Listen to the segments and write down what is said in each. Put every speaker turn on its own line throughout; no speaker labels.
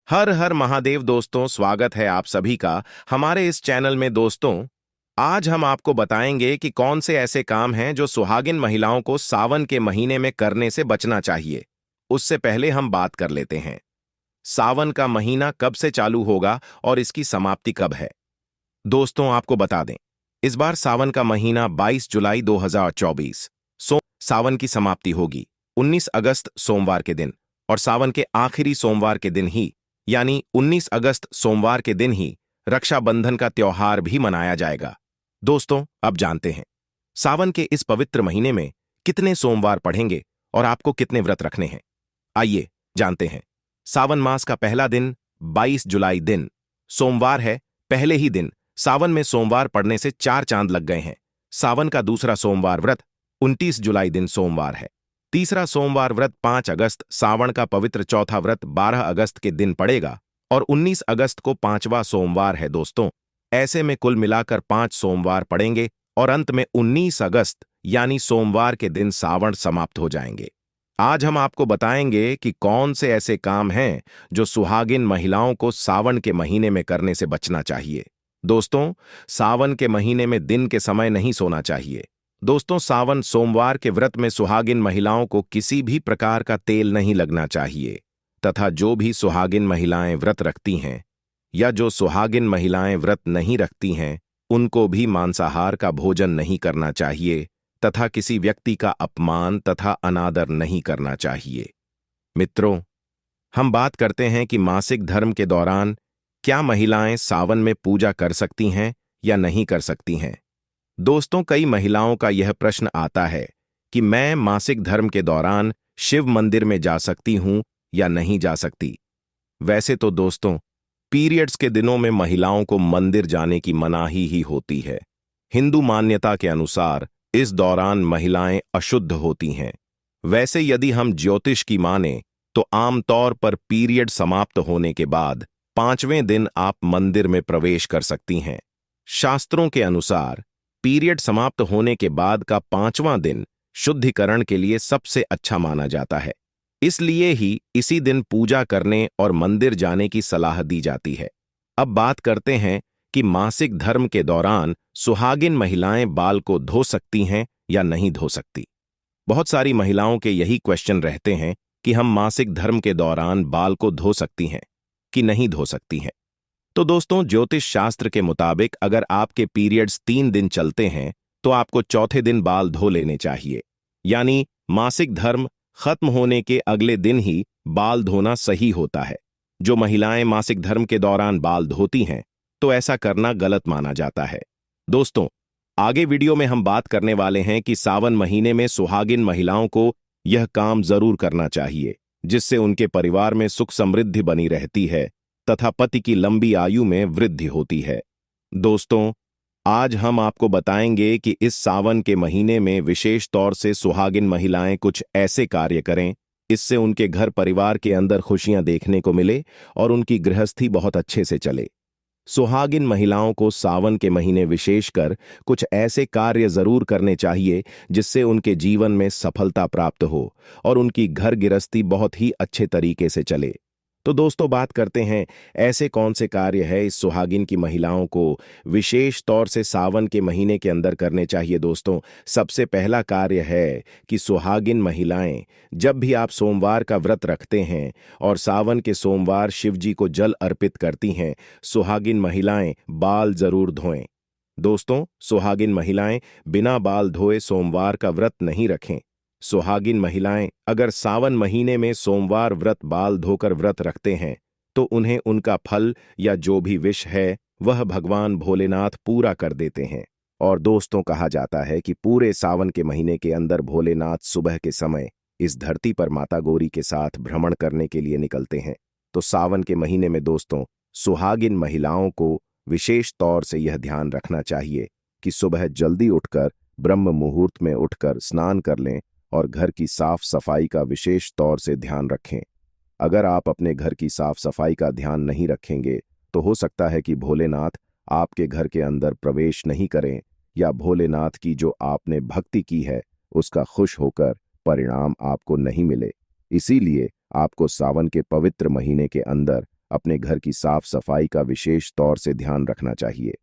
हर हर महादेव दोस्तों, स्वागत है आप सभी का हमारे इस चैनल में। दोस्तों, आज हम आपको बताएंगे कि कौन से ऐसे काम हैं जो सुहागिन महिलाओं को सावन के महीने में करने से बचना चाहिए। उससे पहले हम बात कर लेते हैं, सावन का महीना कब से चालू होगा और इसकी समाप्ति कब है। दोस्तों, आपको बता दें, इस बार सावन का महीना 22 जुलाई 2024 सावन की समाप्ति होगी 19 अगस्त सोमवार के दिन, और सावन के आखिरी सोमवार के दिन ही यानी 19 अगस्त सोमवार के दिन ही रक्षाबंधन का त्योहार भी मनाया जाएगा। दोस्तों, अब जानते हैं सावन के इस पवित्र महीने में कितने सोमवार पढ़ेंगे और आपको कितने व्रत रखने हैं। आइए जानते हैं। सावन मास का पहला दिन 22 जुलाई दिन सोमवार है। पहले ही दिन सावन में सोमवार पड़ने से 4 चांद लग गए हैं। सावन का दूसरा सोमवार व्रत 29 जुलाई दिन सोमवार है। तीसरा सोमवार व्रत 5 अगस्त, सावन का पवित्र चौथा व्रत 12 अगस्त के दिन पड़ेगा और 19 अगस्त को 5वां सोमवार है। दोस्तों, ऐसे में कुल मिलाकर 5 सोमवार पड़ेंगे और अंत में 19 अगस्त यानी सोमवार के दिन सावन समाप्त हो जाएंगे। आज हम आपको बताएंगे कि कौन से ऐसे काम हैं जो सुहागिन महिलाओं को सावन के महीने में करने से बचना चाहिए। दोस्तों, सावन के महीने में दिन के समय नहीं सोना चाहिए। दोस्तों, सावन सोमवार के व्रत में सुहागिन महिलाओं को किसी भी प्रकार का तेल नहीं लगना चाहिए तथा जो भी सुहागिन महिलाएं व्रत रखती हैं या जो सुहागिन महिलाएं व्रत नहीं रखती हैं उनको भी मांसाहार का भोजन नहीं करना चाहिए तथा किसी व्यक्ति का अपमान तथा अनादर नहीं करना चाहिए। मित्रों, हम बात करते हैं कि मासिक धर्म के दौरान क्या महिलाएं सावन में पूजा कर सकती हैं या नहीं कर सकती हैं। दोस्तों, कई महिलाओं का यह प्रश्न आता है कि मैं मासिक धर्म के दौरान शिव मंदिर में जा सकती हूं या नहीं जा सकती। वैसे तो दोस्तों, पीरियड्स के दिनों में महिलाओं को मंदिर जाने की मनाही ही होती है। हिंदू मान्यता के अनुसार इस दौरान महिलाएं अशुद्ध होती हैं। वैसे यदि हम ज्योतिष की माने तो आमतौर पर पीरियड समाप्त होने के बाद 5वें दिन आप मंदिर में प्रवेश कर सकती हैं। शास्त्रों के अनुसार पीरियड समाप्त होने के बाद का 5वां दिन शुद्धिकरण के लिए सबसे अच्छा माना जाता है। इसलिए ही इसी दिन पूजा करने और मंदिर जाने की सलाह दी जाती है। अब बात करते हैं कि मासिक धर्म के दौरान सुहागिन महिलाएं बाल को धो सकती हैं या नहीं धो सकती। बहुत सारी महिलाओं के यही क्वेश्चन रहते हैं कि हम मासिक धर्म के दौरान बाल को धो सकती हैं कि नहीं धो सकती हैं। तो दोस्तों, ज्योतिष शास्त्र के मुताबिक अगर आपके पीरियड्स 3 दिन चलते हैं तो आपको चौथे दिन बाल धो लेने चाहिए, यानी मासिक धर्म खत्म होने के अगले दिन ही बाल धोना सही होता है। जो महिलाएं मासिक धर्म के दौरान बाल धोती हैं तो ऐसा करना गलत माना जाता है। दोस्तों, आगे वीडियो में हम बात करने वाले हैं कि सावन महीने में सुहागिन महिलाओं को यह काम जरूर करना चाहिए जिससे उनके परिवार में सुख समृद्धि बनी रहती है तथा पति की लंबी आयु में वृद्धि होती है। दोस्तों, आज हम आपको बताएंगे कि इस सावन के महीने में विशेष तौर से सुहागिन महिलाएं कुछ ऐसे कार्य करें इससे उनके घर परिवार के अंदर खुशियां देखने को मिले और उनकी गृहस्थी बहुत अच्छे से चले। सुहागिन महिलाओं को सावन के महीने विशेषकर कुछ ऐसे कार्य जरूर करने चाहिए जिससे उनके जीवन में सफलता प्राप्त हो और उनकी घर गृहस्थी बहुत ही अच्छे तरीके से चले। तो दोस्तों, बात करते हैं ऐसे कौन से कार्य है इस सुहागिन की महिलाओं को विशेष तौर से सावन के महीने के अंदर करने चाहिए। दोस्तों, सबसे पहला कार्य है कि सुहागिन महिलाएं जब भी आप सोमवार का व्रत रखते हैं और सावन के सोमवार शिव जी को जल अर्पित करती हैं, सुहागिन महिलाएं बाल जरूर धोएं। दोस्तों, सुहागिन महिलाएं बिना बाल धोए सोमवार का व्रत नहीं रखें। सुहागिन महिलाएं अगर सावन महीने में सोमवार व्रत बाल धोकर व्रत रखते हैं तो उन्हें उनका फल या जो भी विश है वह भगवान भोलेनाथ पूरा कर देते हैं। और दोस्तों, कहा जाता है कि पूरे सावन के महीने के अंदर भोलेनाथ सुबह के समय इस धरती पर माता गौरी के साथ भ्रमण करने के लिए निकलते हैं। तो सावन के महीने में दोस्तों, सुहागिन महिलाओं को विशेष तौर से यह ध्यान रखना चाहिए कि सुबह जल्दी उठकर ब्रह्म मुहूर्त में उठकर स्नान कर लें और घर की साफ सफाई का विशेष तौर से ध्यान रखें। अगर आप अपने घर की साफ सफाई का ध्यान नहीं रखेंगे तो हो सकता है कि भोलेनाथ आपके घर के अंदर प्रवेश नहीं करें या भोलेनाथ की जो आपने भक्ति की है उसका खुश होकर परिणाम आपको नहीं मिले। इसीलिए आपको सावन के पवित्र महीने के अंदर अपने घर की साफ सफाई का विशेष तौर से ध्यान रखना चाहिए।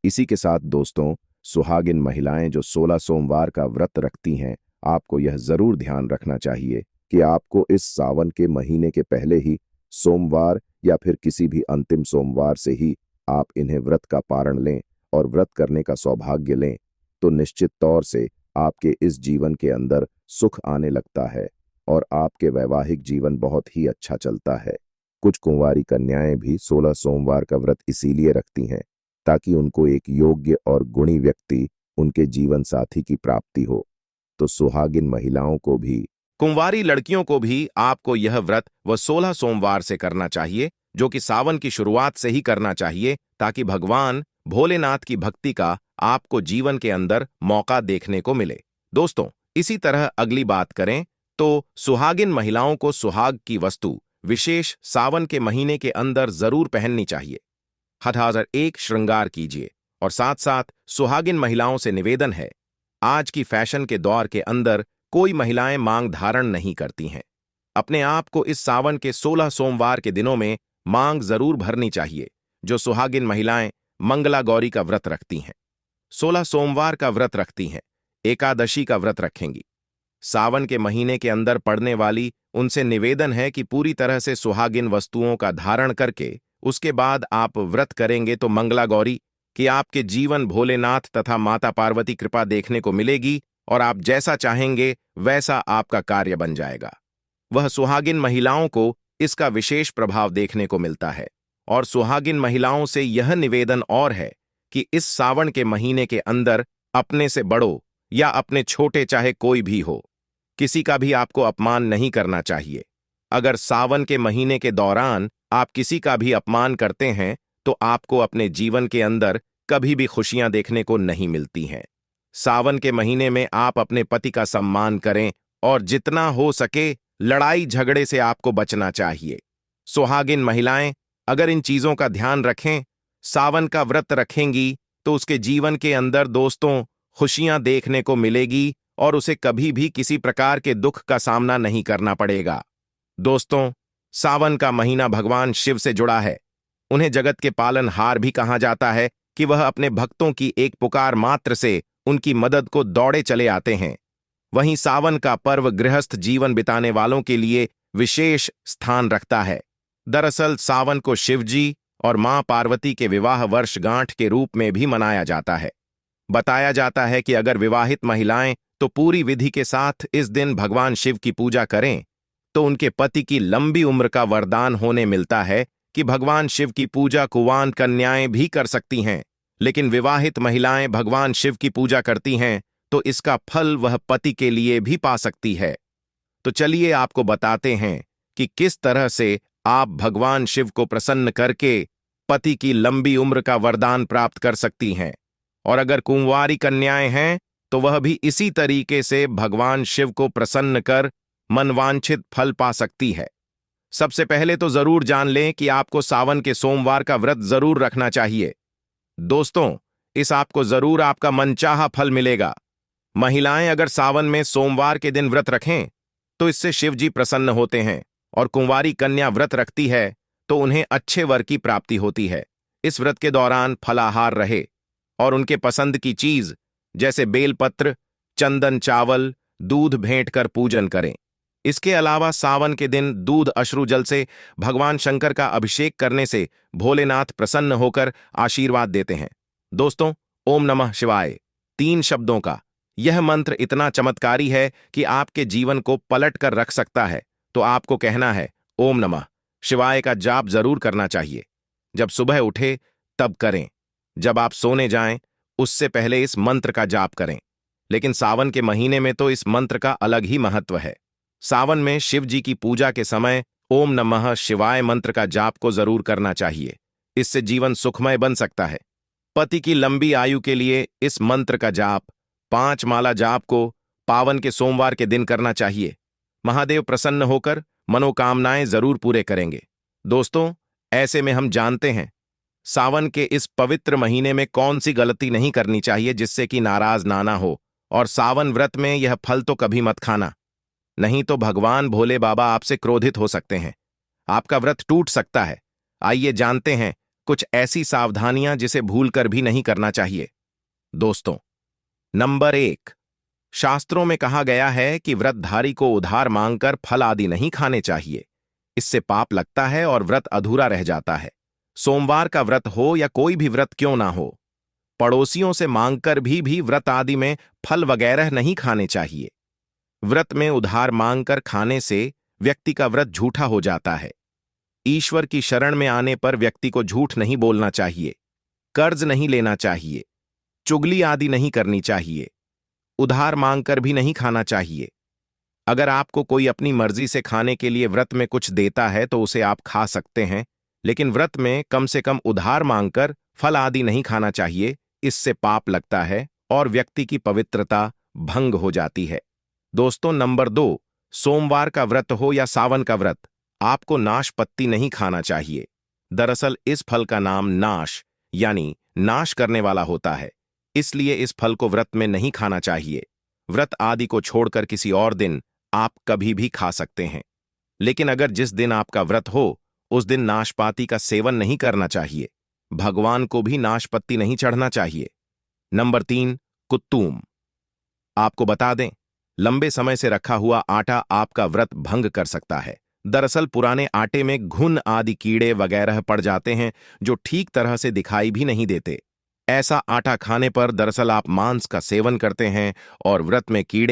इसी के साथ दोस्तों, सुहागिन महिलाएं जो 16 सोमवार का व्रत रखती हैं, आपको यह जरूर ध्यान रखना चाहिए कि आपको इस सावन के महीने के पहले ही सोमवार या फिर किसी भी अंतिम सोमवार से ही आप इन्हें व्रत का पारण लें और व्रत करने का सौभाग्य लें, तो निश्चित तौर से आपके इस जीवन के अंदर सुख आने लगता है और आपके वैवाहिक जीवन बहुत ही अच्छा चलता है। कुछ कुंवारी कन्याएं भी 16 सोमवार का व्रत इसीलिए रखती हैं ताकि उनको एक योग्य और गुणी व्यक्ति, उनके जीवन साथी की प्राप्ति हो। तो सुहागिन महिलाओं को भी, कुंवारी लड़कियों को भी आपको यह व्रत व 16 सोमवार से करना चाहिए, जो कि सावन की शुरुआत से ही करना चाहिए, ताकि भगवान भोलेनाथ की भक्ति का आपको जीवन के अंदर मौका देखने को मिले। दोस्तों, इसी तरह अगली बात करें तो सुहागिन महिलाओं को सुहाग की वस्तु विशेष सावन के महीने के अंदर जरूर पहननी चाहिए। हर एक श्रृंगार कीजिए और साथ साथ सुहागिन महिलाओं से निवेदन है, आज की फैशन के दौर के अंदर कोई महिलाएं मांग धारण नहीं करती हैं। अपने आप को इस सावन के 16 सोमवार के दिनों में मांग जरूर भरनी चाहिए। जो सुहागिन महिलाएं मंगला गौरी का व्रत रखती हैं, 16 सोमवार का व्रत रखती हैं, एकादशी का व्रत रखेंगी, सावन के महीने के अंदर पड़ने वाली, उनसे निवेदन है कि पूरी तरह से सुहागिन वस्तुओं का धारण करके उसके बाद आप व्रत करेंगे तो मंगला गौरी कि आपके जीवन भोलेनाथ तथा माता पार्वती कृपा देखने को मिलेगी और आप जैसा चाहेंगे वैसा आपका कार्य बन जाएगा। वह सुहागिन महिलाओं को इसका विशेष प्रभाव देखने को मिलता है और सुहागिन महिलाओं से यह निवेदन और है कि इस सावन के महीने के अंदर अपने से बड़ों या अपने छोटे चाहे कोई भी हो, किसी का भी आपको अपमान नहीं करना चाहिए। अगर सावन के महीने के दौरान आप किसी का भी अपमान करते हैं तो आपको अपने जीवन के अंदर कभी भी खुशियां देखने को नहीं मिलती हैं। सावन के महीने में आप अपने पति का सम्मान करें और जितना हो सके लड़ाई झगड़े से आपको बचना चाहिए। सुहागिन महिलाएं अगर इन चीजों का ध्यान रखें, सावन का व्रत रखेंगी, तो उसके जीवन के अंदर दोस्तों खुशियां देखने को मिलेगी और उसे कभी भी किसी प्रकार के दुख का सामना नहीं करना पड़ेगा। दोस्तों, सावन का महीना भगवान शिव से जुड़ा है। उन्हें जगत के पालनहार भी कहा जाता है कि वह अपने भक्तों की एक पुकार मात्र से उनकी मदद को दौड़े चले आते हैं। वहीं सावन का पर्व गृहस्थ जीवन बिताने वालों के लिए विशेष स्थान रखता है। दरअसल सावन को शिवजी और मां पार्वती के विवाह वर्षगांठ के रूप में भी मनाया जाता है। बताया जाता है कि अगर विवाहित महिलाएं तो पूरी विधि के साथ इस दिन भगवान शिव की पूजा करें तो उनके पति की लंबी उम्र का वरदान होने मिलता है कि भगवान शिव की पूजा कुंवार कन्याएं भी कर सकती हैं, लेकिन विवाहित महिलाएं भगवान शिव की पूजा करती हैं तो इसका फल वह पति के लिए भी पा सकती है। तो चलिए आपको बताते हैं कि किस तरह से आप भगवान शिव को प्रसन्न करके पति की लंबी उम्र का वरदान प्राप्त कर सकती हैं। और अगर कुंवारी कन्याएं हैं तो वह भी इसी तरीके से भगवान शिव को प्रसन्न कर मनवांछित फल पा सकती है। सबसे पहले तो जरूर जान लें कि आपको सावन के सोमवार का व्रत जरूर रखना चाहिए। दोस्तों, इस आपको जरूर आपका मनचाहा फल मिलेगा। महिलाएं अगर सावन में सोमवार के दिन व्रत रखें तो इससे शिव जी प्रसन्न होते हैं और कुंवारी कन्या व्रत रखती है तो उन्हें अच्छे वर की प्राप्ति होती है। इस व्रत के दौरान फलाहार रहे और उनके पसंद की चीज जैसे बेलपत्र, चंदन, चावल, दूध भेंट कर पूजन करें। इसके अलावा सावन के दिन दूध अश्रु जल से भगवान शंकर का अभिषेक करने से भोलेनाथ प्रसन्न होकर आशीर्वाद देते हैं। दोस्तों, ओम नमः शिवाय 3 शब्दों का यह मंत्र इतना चमत्कारी है कि आपके जीवन को पलट कर रख सकता है। तो आपको कहना है ओम नमः शिवाय का जाप जरूर करना चाहिए। जब सुबह उठे तब करें, जब आप सोने जाएं उससे पहले इस मंत्र का जाप करें। लेकिन सावन के महीने में तो इस मंत्र का अलग ही महत्व है। सावन में शिव जी की पूजा के समय ओम नमः शिवाय मंत्र का जाप को जरूर करना चाहिए। इससे जीवन सुखमय बन सकता है। पति की लंबी आयु के लिए इस मंत्र का जाप 5 माला जाप को पावन के सोमवार के दिन करना चाहिए। महादेव प्रसन्न होकर मनोकामनाएं जरूर पूरे करेंगे। दोस्तों, ऐसे में हम जानते हैं सावन के इस पवित्र महीने में कौन सी गलती नहीं करनी चाहिए जिससे कि नाराज ना हो। और सावन व्रत में यह फल तो कभी मत खाना, नहीं तो भगवान भोले बाबा आपसे क्रोधित हो सकते हैं। आपका व्रत टूट सकता है। आइए जानते हैं कुछ ऐसी सावधानियां जिसे भूलकर भी नहीं करना चाहिए। दोस्तों, नंबर 1, शास्त्रों में कहा गया है कि व्रतधारी को उधार मांगकर फल आदि नहीं खाने चाहिए। इससे पाप लगता है और व्रत अधूरा रह जाता है। सोमवार का व्रत हो या कोई भी व्रत क्यों ना हो, पड़ोसियों से मांगकर भी व्रत आदि में फल वगैरह नहीं खाने चाहिए। व्रत में उधार मांगकर खाने से व्यक्ति का व्रत झूठा हो जाता है। ईश्वर की शरण में आने पर व्यक्ति को झूठ नहीं बोलना चाहिए, कर्ज नहीं लेना चाहिए, चुगली आदि नहीं करनी चाहिए, उधार मांगकर भी नहीं खाना चाहिए। अगर आपको कोई अपनी मर्जी से खाने के लिए व्रत में कुछ देता है तो उसे आप खा सकते हैं, लेकिन व्रत में कम से कम उधार मांगकर फल आदि नहीं खाना चाहिए। इससे पाप लगता है और व्यक्ति की पवित्रता भंग हो जाती है। दोस्तों, नंबर 2, सोमवार का व्रत हो या सावन का व्रत, आपको नाशपत्ती नहीं खाना चाहिए। दरअसल इस फल का नाम नाश यानी नाश करने वाला होता है, इसलिए इस फल को व्रत में नहीं खाना चाहिए। व्रत आदि को छोड़कर किसी और दिन आप कभी भी खा सकते हैं, लेकिन अगर जिस दिन आपका व्रत हो उस दिन नाशपाती का सेवन नहीं करना चाहिए। भगवान को भी नाशपत्ती नहीं चढ़ना चाहिए। नंबर 3, कुत्तूम। आपको बता दें, लंबे समय से रखा हुआ आटा आपका व्रत भंग कर सकता है। दरअसल पुराने आटे में घुन आदि कीड़े वगैरह पड़ जाते हैं जो ठीक तरह से दिखाई भी नहीं देते। ऐसा आटा खाने पर दरअसल आप मांस का सेवन करते हैं और व्रत में कीड़े